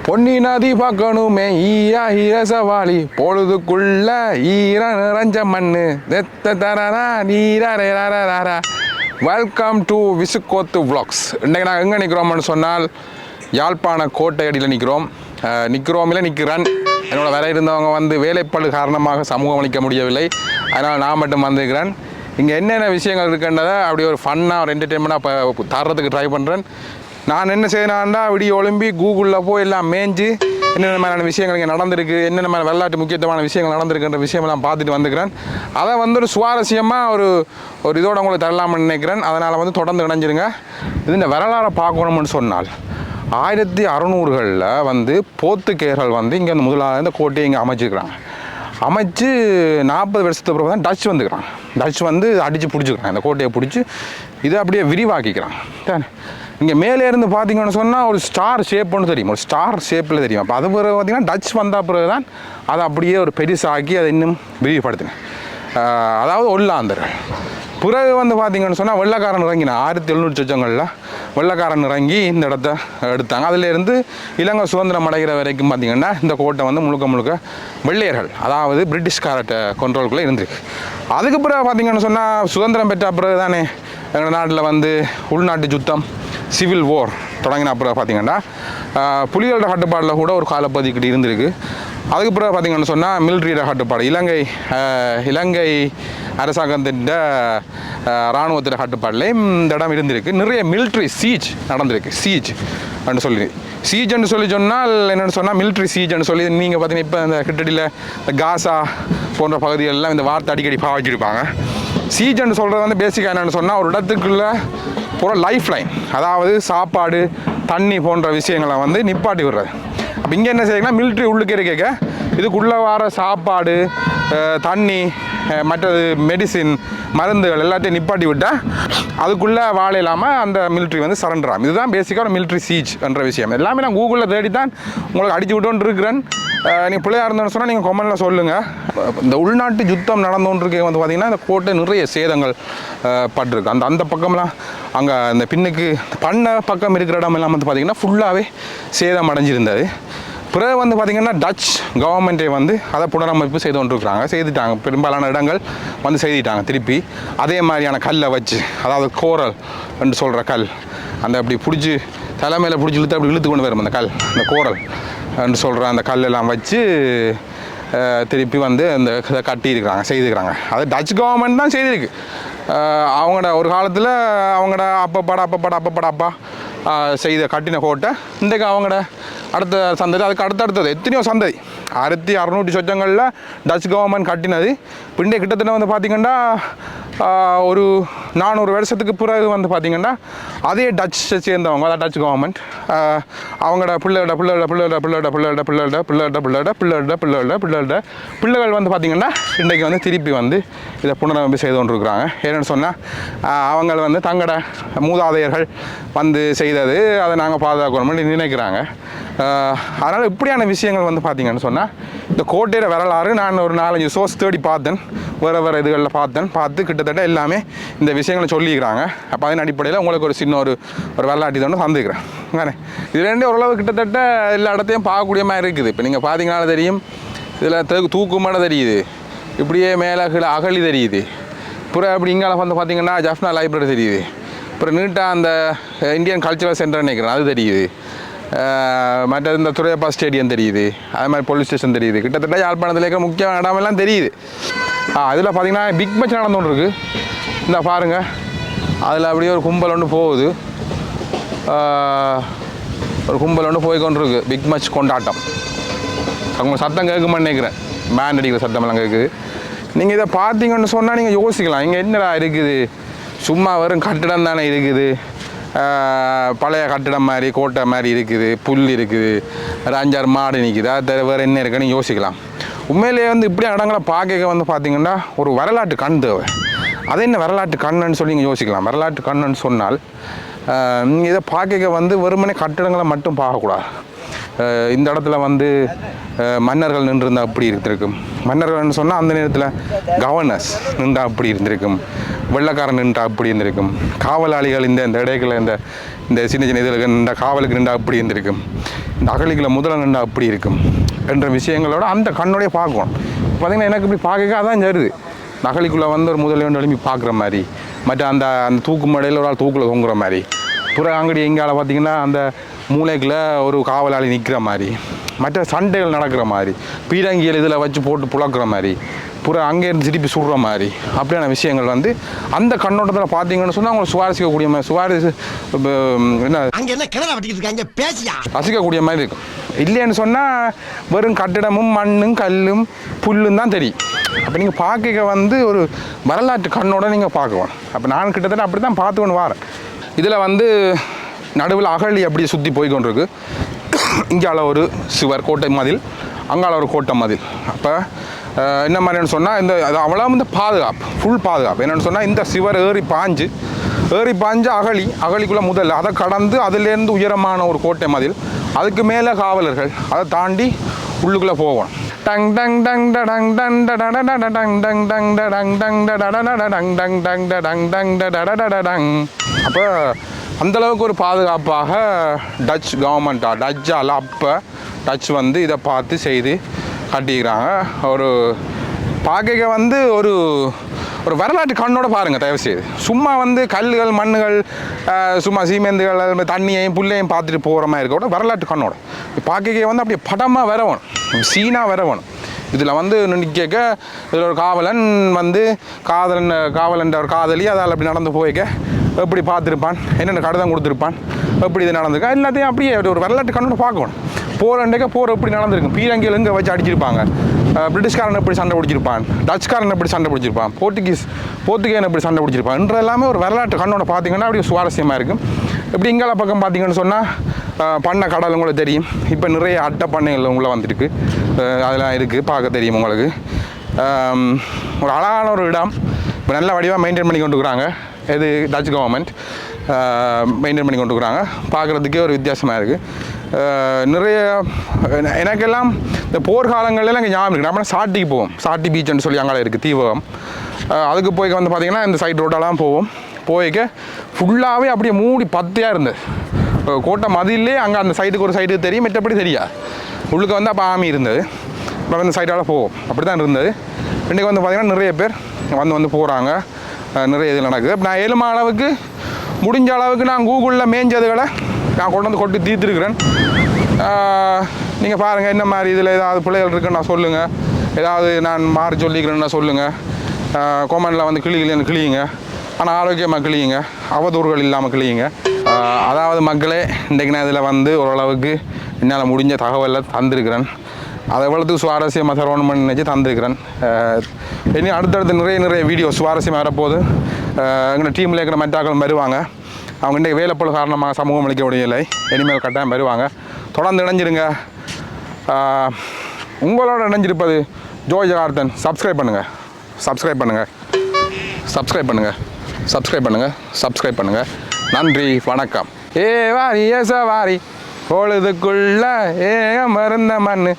பொன்னி நதி பார்க்கணுமே ஈயா ஈரசவாளி பொழுதுக்குள்ள ஈர நிறைஞ்ச மண்ணு தரரா நீரா. வெல்கம் டு விசுக்கோத்து விளாக்ஸ். இன்றைக்கு நாங்கள் எங்கே நிற்கிறோம்னு சொன்னால் யாழ்ப்பாண கோட்டை அடியில் நிற்கிறோம். நிற்கிறேன். என்னோட வர இருந்தவங்க வந்து வேலைப்பளு காரணமாக சமூகம் அளிக்க முடியவில்லை. அதனால் நான் மட்டும் வந்திருக்கிறேன். இங்கே என்னென்ன விஷயங்கள் இருக்குன்றதை அப்படி ஒரு ஃபன்னாக ஒரு என்டர்டெயின்மெண்ட்டாக இப்போ தர்றதுக்கு ட்ரை பண்ணுறேன். நான் என்ன செய்யணும்னா விடிய ஒலிம்பி கூகுளில் போய் எல்லாம் மேய்ஞ்சு என்னென்ன மாதிரியான விஷயங்கள் இங்கே நடந்திருக்கு, என்னென்ன மாதிரி விளையாட்டு முக்கியத்துவமான விஷயங்கள் நடந்திருக்குன்ற விஷயமெல்லாம் பார்த்துட்டு வந்துக்கிறேன். அதை வந்து ஒரு சுவாரஸ்யமாக ஒரு இதோட உங்களுக்கு தரலாம்னு நினைக்கிறேன். அதனால் வந்து தொடர்ந்து இணைஞ்சிருங்க. இது இந்த வரலாறை பார்க்கணும்னு சொன்னால் 1600களில் வந்து போர்த்துகேயர்கள் வந்து இங்கே வந்து முதலாக இந்த கோட்டையை இங்கே அமைச்சிருக்கிறாங்க. அமைச்சு 40 வருஷத்துக்கு பிறகு தான் டச் வந்துக்கிறாங்க. டச் வந்து அடித்து பிடிச்சிக்கிறாங்க. இந்த கோட்டையை பிடிச்சி இதை அப்படியே விரிவாக்கிக்கிறாங்க. இங்கே மேலே இருந்து பார்த்தீங்கன்னு சொன்னால் ஒரு ஸ்டார் ஷேப்னு தெரியும், ஒரு ஸ்டார் ஷேப்பில் தெரியும். அப்போ அது பிறகு பார்த்திங்கன்னா டச் வந்த பிறகு தான் அதை அப்படியே ஒரு பெருசாக்கி அதை இன்னும் விரிவுபடுத்தினேன். அதாவது ஒல்லாந்தர்கள். பிறகு வந்து பார்த்திங்கன்னு சொன்னால் வெள்ளைக்காரன் இறங்கினான். 1700 சொச்சங்களில் வெள்ளைக்காரன் இறங்கி இந்த இடத்த எடுத்தாங்க. அதிலேருந்து இலங்கை சுதந்திரம் அடைகிற வரைக்கும் பார்த்திங்கன்னா இந்த கோட்டை வந்து முழுக்க வெள்ளையர்கள், அதாவது பிரிட்டிஷ்காரட்ட கண்ட்ரோலுக்குள்ளே இருந்திருக்கு. அதுக்கு பிறகு பார்த்திங்கன்னு சொன்னால் சுதந்திரம் பெற்ற பிறகு தானே எங்கள் நாட்டில் வந்து உள்நாட்டு யுத்தம், சிவில் வார் தொடங்கின அப்புறம் பார்த்திங்கன்னா புலிகளோட கட்டுப்பாடில் கூட ஒரு காலப்பகுதிக்கிட்டு இருந்திருக்கு. அதுக்கு பிறகு பார்த்திங்கன்னு சொன்னால் மிலிட்ரியோட கட்டுப்பாடு, இலங்கை அரசாங்கத்தின் இராணுவத்திட கட்டுப்பாடுலேயும் இந்த இடம் இருந்திருக்கு. நிறைய மிலிட்ரி சீஜ் நடந்திருக்கு. சீஜ்ன்னு சொல்லி சொன்னால் என்னென்னு சொன்னால் மிலிட்ரி சீஜ்ன்னு சொல்லி நீங்கள் பார்த்தீங்கன்னா இப்போ இந்த கிட்டடியில் இந்த காசா போன்ற பகுதிகளெலாம் இந்த வார்த்தை அடிக்கடி பாவிச்சிருப்பாங்க. சீஜ்ன்னு சொல்கிறது வந்து பேசிக்காக என்னென்னு சொன்னால் ஒரு இடத்துக்குள்ளே போகிற லைஃப் லைன், அதாவது சாப்பாடு தண்ணி போன்ற விஷயங்களை வந்து நிப்பாட்டி விடுறது. அப்போ இங்கே என்ன செய்யுங்கன்னா மிலிட்ரி உள்ளுக்கு இருக்க இதுக்குள்ளே வர சாப்பாடு தண்ணி மற்றது மெடிசின் மருந்துகள் எல்லாத்தையும் நிப்பாட்டி விட்டால் அதுக்குள்ளே வாழ இல்லாமல் அந்த மிலிட்ரி வந்து சரண்டர் ஆகும். இதுதான் பேசிக்காக ஒரு மிலிட்ரி சீஜ் என்ற விஷயம். எல்லாமே நான் கூகுளில் தேடி தான் உங்களுக்கு அடிச்சு விட்டோன்னு இருக்கிறேன். நீங்கள் பிள்ளையாக இருந்தோன்னு சொன்னால் நீங்கள் கமெண்டில் சொல்லுங்கள். இந்த உள்நாட்டு யுத்தம் நடந்தோன்றிருக்க வந்து பார்த்திங்கன்னா இந்த கோட்டை நிறைய சேதங்கள் பட்டிருக்கு. அந்த பக்கம்லாம் அங்கே அந்த பின்னுக்கு பண்ண பக்கம் இருக்கிற இடமெல்லாம் வந்து பார்த்திங்கன்னா ஃபுல்லாகவே சேதம் அடைஞ்சிருந்தது. பிறகு வந்து பார்த்திங்கன்னா டச் கவர்மெண்ட்டே வந்து அதை புனரமைப்பு செய்து செய்துட்டாங்க. பெரும்பாலான இடங்கள் வந்து செய்துட்டாங்க திருப்பி. அதே மாதிரியான கல்லை வச்சு, அதாவது கோரல் என்று சொல்கிற கல், அந்த அப்படி பிடிச்சி தலைமையில் பிடிச்சி அப்படி இழுத்து கொண்டு வரும் அந்த கல், அந்த கோரல் என்று சொல்கிற அந்த கல்லெல்லாம் வச்சு திருப்பி வந்து அந்த இதை கட்டியிருக்கிறாங்க, செய்துக்கிறாங்க. அது டச் கவர்மெண்ட் தான் செய்திருக்கு. அவங்களோட ஒரு காலத்தில் அவங்களோட அப்பா செய்த கட்டின கோட்டை இன்றைக்கு அவங்களோட அடுத்த சந்ததி, அதுக்கு அடுத்தடுத்தது எத்தனையோ சந்ததி 1600 சொச்சங்களில் டச் கவர்மெண்ட் கட்டினது. பின்னே கிட்டத்தட்ட வந்து பார்த்திங்கன்னா ஒரு 400 வருஷத்துக்கு பிறகு வந்து பார்த்திங்கன்னா அதே டச்சை சேர்ந்தவங்க, அதான் டச் கவர்மெண்ட், அவங்களோட பிள்ளைகள் வந்து பார்த்திங்கன்னா இன்றைக்கு வந்து திருப்பி வந்து இதை புனரமைப்பு செய்து கொண்டிருக்கிறாங்க. ஏன்னு சொன்னால் அவங்க வந்து தங்களோட மூதாதையர்கள் வந்து செய்தது, அதை நாங்கள் பாதுகாக்கணும்னு நினைக்கிறாங்க. அதனால் இப்படியான விஷயங்கள் வந்து பார்த்திங்கன்னு சொன்னால் இந்த கோட்டையோட வரலாறு நான் ஒரு 4-5 சோர்ஸ் தேடி பார்த்தேன், வேறு இதுகளில் பார்த்து கிட்டத்தட்ட எல்லாமே இந்த விஷயங்களை சொல்லிக்கிறாங்க. அப்போ அதன் அடிப்படையில் உங்களுக்கு ஒரு சின்ன ஒரு வரலாற்று ஒன்று தந்துக்கிறேன். தானே இது ரெண்டே ஓரளவு கிட்டத்தட்ட எல்லா இடத்தையும் பார்க்கக்கூடிய மாதிரி இருக்குது. இப்போ நீங்கள் பார்த்தீங்கன்னா தெரியும், இதில் தூக்குமாட தெரியுது, இப்படியே மேலே அகழி தெரியுது. அப்புறம் அப்படி இங்கே வந்து பார்த்திங்கன்னா ஜஃப்னா லைப்ரரி தெரியுது. அப்புறம் நீட்டாக அந்த இந்தியன் கல்ச்சுரல் சென்டர் நினைக்கிறேன் அது தெரியுது. மற்ற இந்த துறையப்பா ஸ்டேடியம் தெரியுது. அதே மாதிரி போலீஸ் ஸ்டேஷன் தெரியுது. கிட்டத்தட்ட யாழ்ப்பாணத்தில் இருக்கிற முக்கியமான இடமெல்லாம் தெரியுது. அதில் பார்த்திங்கன்னா பிக் மேட்ச் நடந்துகிட்டு இருக்குது. இந்த பாருங்கள், அதில் அப்படியே ஒரு கும்பல் ஒன்று போகுது, போய்கொண்டிருக்கு. பிக் மேட்ச் கொண்டாட்டம். அவங்க சத்தம் கேட்குமான்னு நினைக்கிறேன், பேண்ட் அடிக்கிற சத்தமெல்லாம் கேட்குது. நீங்கள் இதை பார்த்தீங்கன்னு சொன்னால் நீங்கள் யோசிக்கலாம், இங்கே என்னடா இருக்குது, சும்மா வெறும் கட்டிடம் தானே இருக்குது, பழைய கட்டிடம் மாதிரி கோட்டை மாதிரி இருக்குது, புல் இருக்குது, ஒரு 5-6 மாடு நிற்குது, அது வேறு என்ன இருக்குன்னு யோசிக்கலாம். உண்மையிலேயே வந்து இப்படி இடங்களை பார்க்க வந்து பார்த்திங்கன்னா ஒரு வரலாற்று கண் தேவை. அது என்ன வரலாற்று கண்ணுன்னு சொல்லி நீங்கள் யோசிக்கலாம். வரலாற்று கண்ணுன்னு சொன்னால் இதை பார்க்க வந்து வெறுமனே கட்டிடங்களை மட்டும் பார்க்கக்கூடாது. இந்த இடத்துல வந்து மன்னர்கள் நின்றுருந்தால் அப்படி இருந்திருக்கும். மன்னர்கள்னு சொன்னால் அந்த நேரத்தில் கவர்னர்ஸ் நின்றா அப்படி இருந்திருக்கும். வெள்ளைக்காரன் நின்றா அப்படி இருந்திருக்கும். காவலாளிகள் இந்த இடைகளை இந்த இந்த சின்ன சின்ன இதில் இந்த காவலுக்கு நின்றா அப்படி இருந்திருக்கும், இந்த அகழிகளை முதல்ல நின்றா அப்படி இருக்கும் என்ற விஷயங்களோட அந்த கண்ணோடைய பார்க்கணும். பார்த்திங்கன்னா எனக்கு இப்படி பார்க்க அதான் தருது. நகலிக்குள்ளே வந்து ஒரு முதல்ல எழுப்பி பார்க்குற மாதிரி, மற்ற அந்த அந்த தூக்கு மடையில் ஒரு ஆள் தூக்கில் தொங்குற மாதிரி, புற அங்கடி எங்கால பார்த்திங்கன்னா அந்த மூளைக்குள்ளே ஒரு காவலாளி நிற்கிற மாதிரி, மற்ற சண்டைகள் நடக்கிற மாதிரி, பீரங்கியல் இதில் வச்சு போட்டு புழக்கிற மாதிரி, புற அங்கேருந்து திருப்பி சுடுற மாதிரி அப்படியான விஷயங்கள் வந்து அந்த கண்ணோட்டத்தில் பார்த்தீங்கன்னு சொன்னால் அவங்களை சுவாரசிக்கக்கூடிய மாதிரி ரசிக்கக்கூடிய மாதிரி இருக்கும். இல்லைன்னு சொன்னால் வெறும் கட்டிடமும் மண்ணும் கல்லும் புல்லும் தான் தெரியும். அப்போ நீங்கள் பார்க்க வந்து ஒரு வரலாற்று கண்ணோட நீங்கள் பார்க்கணும். அப்போ நான் கிட்டத்தட்ட அப்படி தான் பார்த்துக்கொண்டு வரேன். இதில் வந்து நடுவில் அகழி அப்படி சுற்றி போய்கொண்டிருக்கு. இங்கால ஒரு சுவர் கோட்டை மதில், அங்கால ஒரு கோட்டை மதில். அப்போ என்ன மாதிரின்னு சொன்னால் இந்த அது அவ்வளோ இந்த பாதுகாப்பு, ஃபுல் பாதுகாப்பு. என்னென்னு சொன்னால் இந்த சுவர் ஏறி பாஞ்சு அகழிக்குள்ளே முதல்ல அதை கடந்து அதுலேருந்து உயரமான ஒரு கோட்டை மதில், அதுக்கு மேலே காவலர்கள், அதை தாண்டி உள்ளுக்குள்ளே போவோம். Tongue tongue tongue tongue tongue tongue tongue tongue tongue tongue tongue tongue tongue tongue tongue. அப்போ அந்தளவுக்கு ஒரு பாதுகாப்பாக டச் கவர்மெண்ட்டாக டச்சால் அப்போ டச் வந்து இதை பார்த்து செய்து கட்டிக்கிறாங்க. ஒரு பார்க்க வந்து ஒரு ஒரு வரலாற்று கண்ணோட பாருங்கள் தயவு செய்து. சும்மா வந்து கல்லுகள் மண்ணுகள் சும்மா சீமேந்துகள் தண்ணியையும் புல்லையும் பார்த்துட்டு போகிற மாதிரி இருக்கக்கூட வரலாற்று கண்ணோட பார்க்க வந்து அப்படியே படமாக வரவணும், சீனாக வரவணும். இதில் வந்து நிற்க இதில் ஒரு காவலன் வந்து காவலன்ற ஒரு காதலி அதால் அப்படி நடந்து போய்க்க எப்படி பார்த்துருப்பான், என்னென்ன கடிதம் கொடுத்துருப்பான், எப்படி இது நடந்திருக்கா எல்லாத்தையும் அப்படியே ஒரு வரலாற்று கண்ணோட பார்க்கணும். போர் எப்படி நடந்திருக்கும், பீரங்கிகள் எங்கே வச்சு அடிச்சிருப்பாங்க, பிரிட்டிஷ்காரன் எப்படி சண்டை பிடிச்சிருப்பான், டச்சுக்காரன் எப்படி சண்டை பிடிச்சிருப்பான், போர்த்துகேயன் எப்படி சண்டை பிடிச்சிருப்பான் என்ற எல்லாமே ஒரு வரலாற்று கண்ணோட பார்த்தீங்கன்னா அப்படியே சுவாரஸ்யமாக இருக்கும். இப்படி இங்கால பக்கம் பார்த்தீங்கன்னு சொன்னால் பண்ணை கடல் உங்களுக்கு தெரியும். இப்போ நிறைய அட்டை பண்ணைகள் உங்களை வந்துருக்கு, அதெல்லாம் இருக்குது, பார்க்க தெரியும் உங்களுக்கு. ஒரு அழகான ஒரு இடம், இப்போ நல்ல வடிவாக மெயின்டைன் பண்ணி கொண்டு இருக்கிறாங்க. இது டச் கவர்மெண்ட் மெயின்டைன் பண்ணி கொண்டு இருக்கிறாங்க. பார்க்குறதுக்கே ஒரு வித்தியாசமாக இருக்குது. நிறைய எனக்கெல்லாம் இந்த போர்க்காலங்கள்லாம் இங்கே ஞாபகம் இருக்குது. நம்ம சாட்டிக்கு போவோம், சாட்டி பீச்சுன்னு சொல்லி அங்கே இருக்குது தீவகம். அதுக்கு போய் வந்து பார்த்திங்கன்னா இந்த சைட் ரோட்டெல்லாம் போய்க்க ஃபுல்லாகவே அப்படியே மூடி பத்தையாக இருந்தது. கோட்டை மதிலே அங்கே அந்த சைட்டுக்கு ஒரு சைடு தெரியும், மற்றபடி தெரியாது. உள்ளுக்கு வந்து அப்போ ஆமி இருந்தது. இப்போ அந்த சைட்டால் போவோம், அப்படி தான் இருந்தது. இன்றைக்கி வந்து பார்த்திங்கன்னா நிறைய பேர் வந்து போகிறாங்க, நிறைய இது நடக்குது. நான் ஏழுமா அளவுக்கு முடிஞ்ச அளவுக்கு நான் கூகுளில் மேய்ஞ்சதுகளை நான் கொண்டு வந்து கொட்டி தீர்த்துருக்குறேன். நீங்கள் பாருங்கள் என்ன மாதிரி இதில் ஏதாவது பிள்ளைகள் இருக்குன்னு நான் சொல்லுங்கள், ஏதாவது நான் மாறி சொல்லிக்கிறேன்னா சொல்லுங்கள். கொமெண்டில் வந்து கிளியுங்க, ஆனால் ஆரோக்கியமாக கிளியுங்க, அவதூறுகள் இல்லாமல் கிளியுங்க. அதாவது மக்களே, இன்றைக்கு நான் இதில் வந்து ஓரளவுக்கு என்னால் முடிஞ்ச தகவலை தந்திருக்கிறேன். அதை எவ்வளோத்துக்கு சுவாரஸ்யமாக தரணும் பண்ணி நினச்சி தந்திருக்கிறேன். இனி அடுத்தடுத்து நிறைய வீடியோ சுவாரஸ்யமாக வரப்போகுது. எங்கள் டீமில் இருக்கிற மற்றாக்கள் வருவாங்க. அவங்க இன்றைக்கு வேலைப்பொருள் காரணமாக சமூகம் அளிக்க முடியலை, இனிமேல் கட்டாயம் வருவாங்க. தொடர்ந்து இணைஞ்சிருங்க. உங்களோட இணைஞ்சிருப்பது ஜோய் ஜகார்த்தன். சப்ஸ்கிரைப் பண்ணுங்கள். நன்றி, வணக்கம். வாரி சவாரி பொழுதுக்குள்ள ஏகம் மருந்த மண்ணு